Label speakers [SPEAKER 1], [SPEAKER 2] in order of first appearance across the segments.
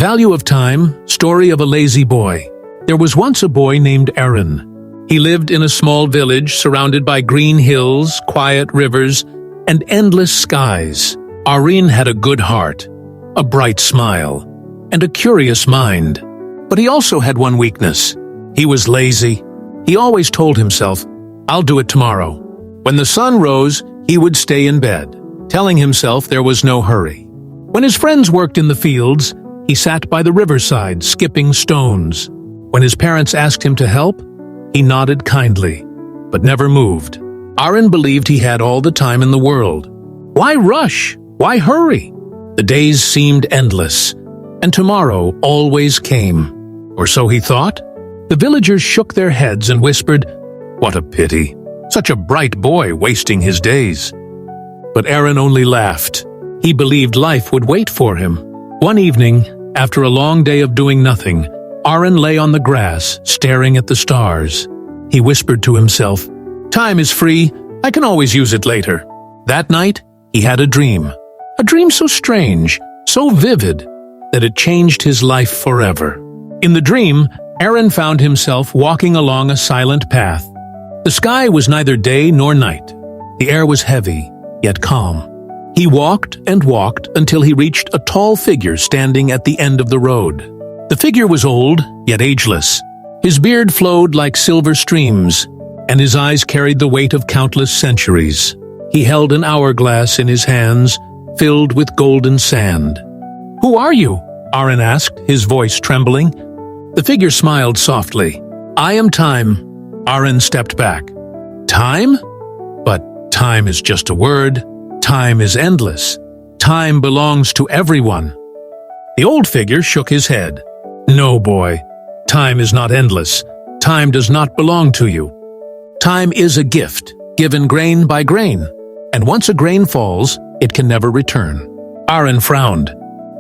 [SPEAKER 1] Value of Time, Story of a Lazy Boy. There was once a boy named Arin. He lived in a small village surrounded by green hills, quiet rivers, and endless skies. Arin had a good heart, a bright smile, and a curious mind. But he also had one weakness. He was lazy. He always told himself, "I'll do it tomorrow." When the sun rose, he would stay in bed, telling himself there was no hurry. When his friends worked in the fields, he sat by the riverside, skipping stones. When his parents asked him to help, he nodded kindly, but never moved. Arin believed he had all the time in the world. Why rush? Why hurry? The days seemed endless, and tomorrow always came. Or so he thought. The villagers shook their heads and whispered, "What a pity! Such a bright boy wasting his days." But Arin only laughed. He believed life would wait for him. One evening, after a long day of doing nothing, Arin lay on the grass, staring at the stars. He whispered to himself, "Time is free. I can always use it later." That night, he had a dream. A dream so strange, so vivid, that it changed his life forever. In the dream, Arin found himself walking along a silent path. The sky was neither day nor night. The air was heavy, yet calm. He walked and walked until he reached a tall figure standing at the end of the road. The figure was old, yet ageless. His beard flowed like silver streams, and his eyes carried the weight of countless centuries. He held an hourglass in his hands, filled with golden sand. "Who are you?" Arin asked, his voice trembling. The figure smiled softly. "I am Time." Arin stepped back. "Time? But time is just a word. Time is endless. Time belongs to everyone." The old figure shook his head. "No, boy. Time is not endless. Time does not belong to you. Time is a gift, given grain by grain, and once a grain falls, it can never return." Arin frowned.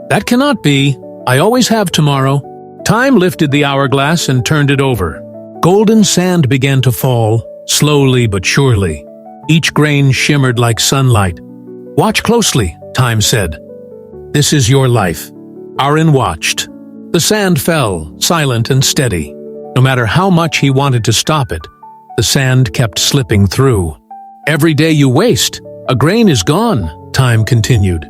[SPEAKER 1] "That cannot be. I always have tomorrow." Time lifted the hourglass and turned it over. Golden sand began to fall, slowly but surely. Each grain shimmered like sunlight. "Watch closely," Time said. "This is your life." Arin watched. The sand fell, silent and steady. No matter how much he wanted to stop it, the sand kept slipping through. "Every day you waste, a grain is gone," Time continued.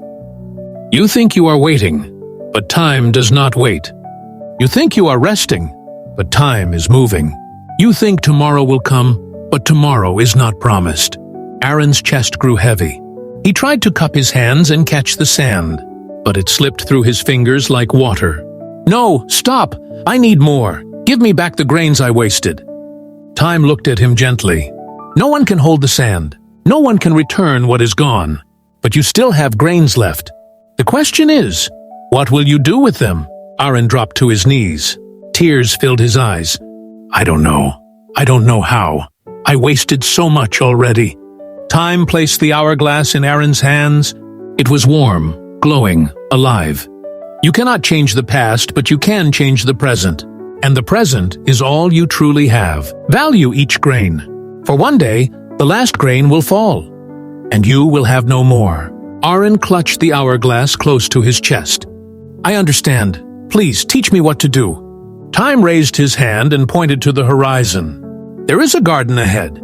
[SPEAKER 1] "You think you are waiting, but time does not wait. You think you are resting, but time is moving. You think tomorrow will come, but tomorrow is not promised." Arin's chest grew heavy. He tried to cup his hands and catch the sand, but it slipped through his fingers like water. "No, stop! I need more. Give me back the grains I wasted." Time looked at him gently. "No one can hold the sand. No one can return what is gone. But you still have grains left. The question is, what will you do with them?" Arin dropped to his knees. Tears filled his eyes. "I don't know. I don't know how. I wasted so much already." Time placed the hourglass in Arin's hands. It was warm, glowing, alive. You cannot change the past, but you can change the present. And the present is all you truly have. Value each grain. For one day, the last grain will fall, and you will have no more. Arin clutched the hourglass close to his chest. "I understand. Please, teach me what to do." Time raised his hand and pointed to the horizon. "There is a garden ahead.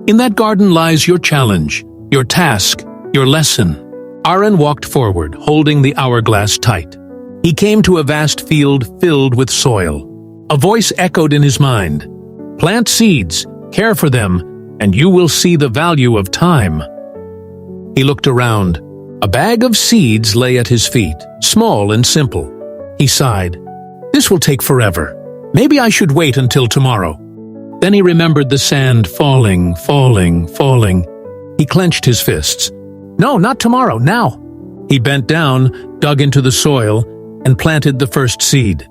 [SPEAKER 1] In that garden lies your challenge, your task, your lesson." Arin walked forward, holding the hourglass tight. He came to a vast field filled with soil. A voice echoed in his mind. "Plant seeds, care for them, and you will see the value of time." He looked around. A bag of seeds lay at his feet, small and simple. He sighed. "This will take forever. Maybe I should wait until tomorrow." Then he remembered the sand falling, falling, falling. He clenched his fists. "No, not tomorrow, now." He bent down, dug into the soil, and planted the first seed.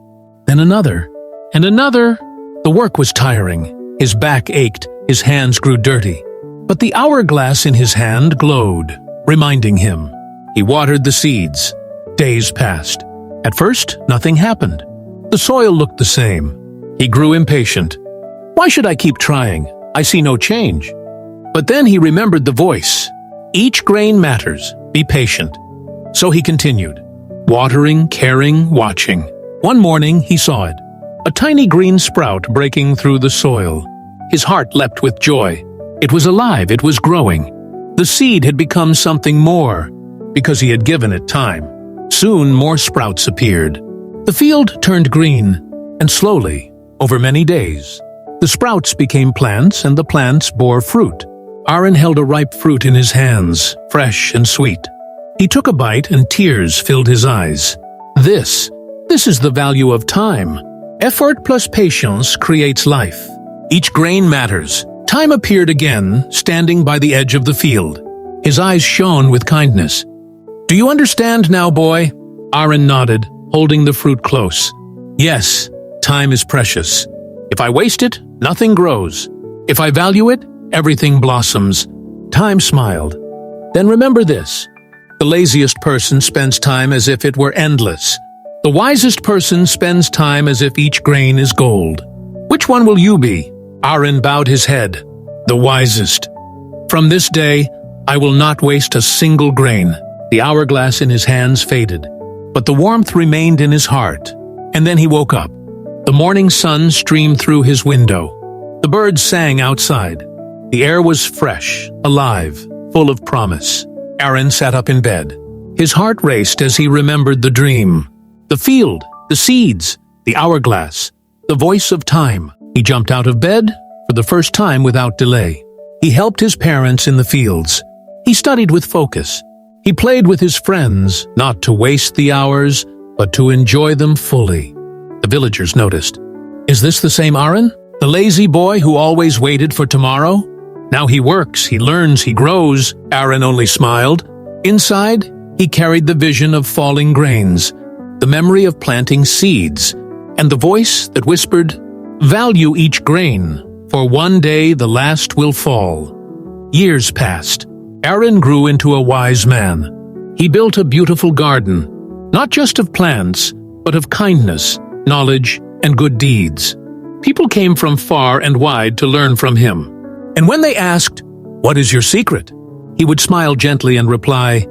[SPEAKER 1] Then another, and another. The work was tiring. His back ached, his hands grew dirty. But the hourglass in his hand glowed, reminding him. He watered the seeds. Days passed. At first, nothing happened. The soil looked the same. He grew impatient. "Why should I keep trying? I see no change." But then he remembered the voice. "Each grain matters. Be patient." So he continued, watering, caring, watching. One morning he saw it, a tiny green sprout breaking through the soil. His heart leapt with joy. It was alive, it was growing. The seed had become something more, because he had given it time. Soon more sprouts appeared. The field turned green, and slowly, over many days, the sprouts became plants and the plants bore fruit. Arin held a ripe fruit in his hands, fresh and sweet. He took a bite and tears filled his eyes. This is the value of time. Effort plus patience creates life. Each grain matters. Time appeared again, standing by the edge of the field. His eyes shone with kindness. "Do you understand now, boy?" Arin nodded, holding the fruit close. "Yes, time is precious. If I waste it, nothing grows. If I value it, everything blossoms." Time smiled. "Then remember this. The laziest person spends time as if it were endless. The wisest person spends time as if each grain is gold. Which one will you be?" Arin bowed his head. "The wisest. From this day, I will not waste a single grain." The hourglass in his hands faded, but the warmth remained in his heart. And then he woke up. The morning sun streamed through his window. The birds sang outside. The air was fresh, alive, full of promise. Arin sat up in bed. His heart raced as he remembered the dream. The field, the seeds, the hourglass, the voice of time. He jumped out of bed for the first time without delay. He helped his parents in the fields. He studied with focus. He played with his friends, not to waste the hours, but to enjoy them fully. The villagers noticed. "Is this the same Arin? The lazy boy who always waited for tomorrow? Now he works, he learns, he grows." Arin only smiled. Inside, he carried the vision of falling grains, the memory of planting seeds, and the voice that whispered, "Value each grain, for one day the last will fall." Years passed. Arin grew into a wise man. He built a beautiful garden, not just of plants, but of kindness, knowledge, and good deeds. People came from far and wide to learn from him. And when they asked, "What is your secret?" he would smile gently and reply,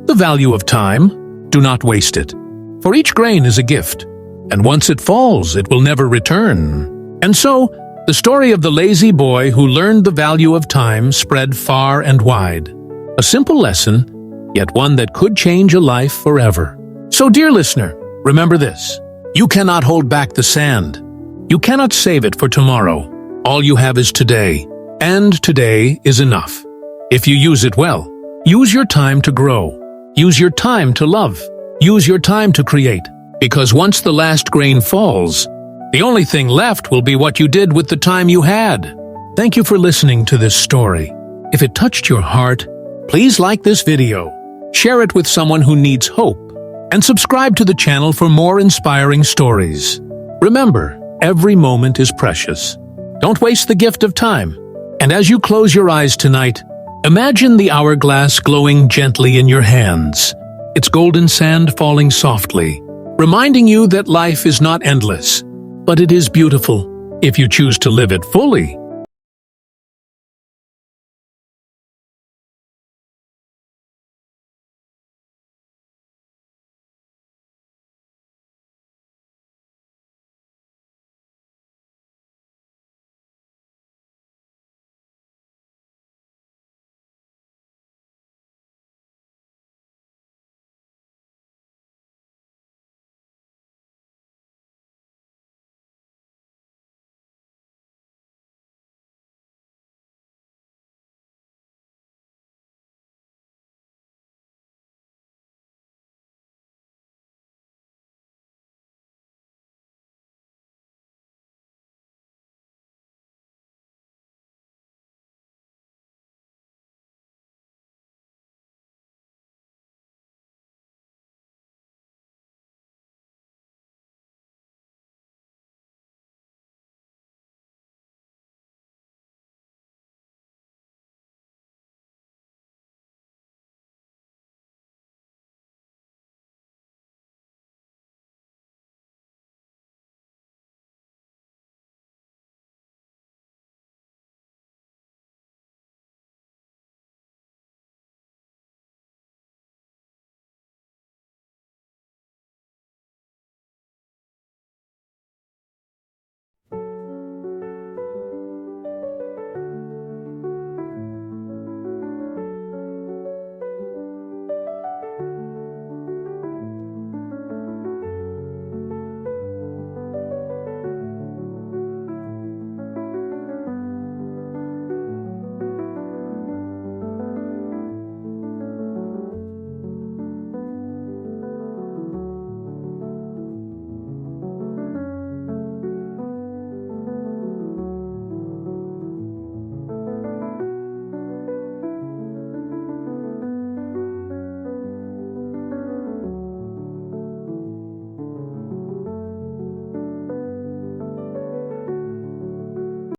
[SPEAKER 1] "The value of time. Do not waste it. For each grain is a gift, and once it falls, it will never return." And so, the story of the lazy boy who learned the value of time spread far and wide. A simple lesson, yet one that could change a life forever. So, dear listener, remember this. You cannot hold back the sand. You cannot save it for tomorrow. All you have is today, and today is enough. If you use it well, use your time to grow. Use your time to love. Use your time to create. Because once the last grain falls, the only thing left will be what you did with the time you had. Thank you for listening to this story. If it touched your heart, please like this video, share it with someone who needs hope, and subscribe to the channel for more inspiring stories. Remember, every moment is precious. Don't waste the gift of time. And as you close your eyes tonight, imagine the hourglass glowing gently in your hands, its golden sand falling softly, reminding you that life is not endless, but it is beautiful if you choose to live it fully.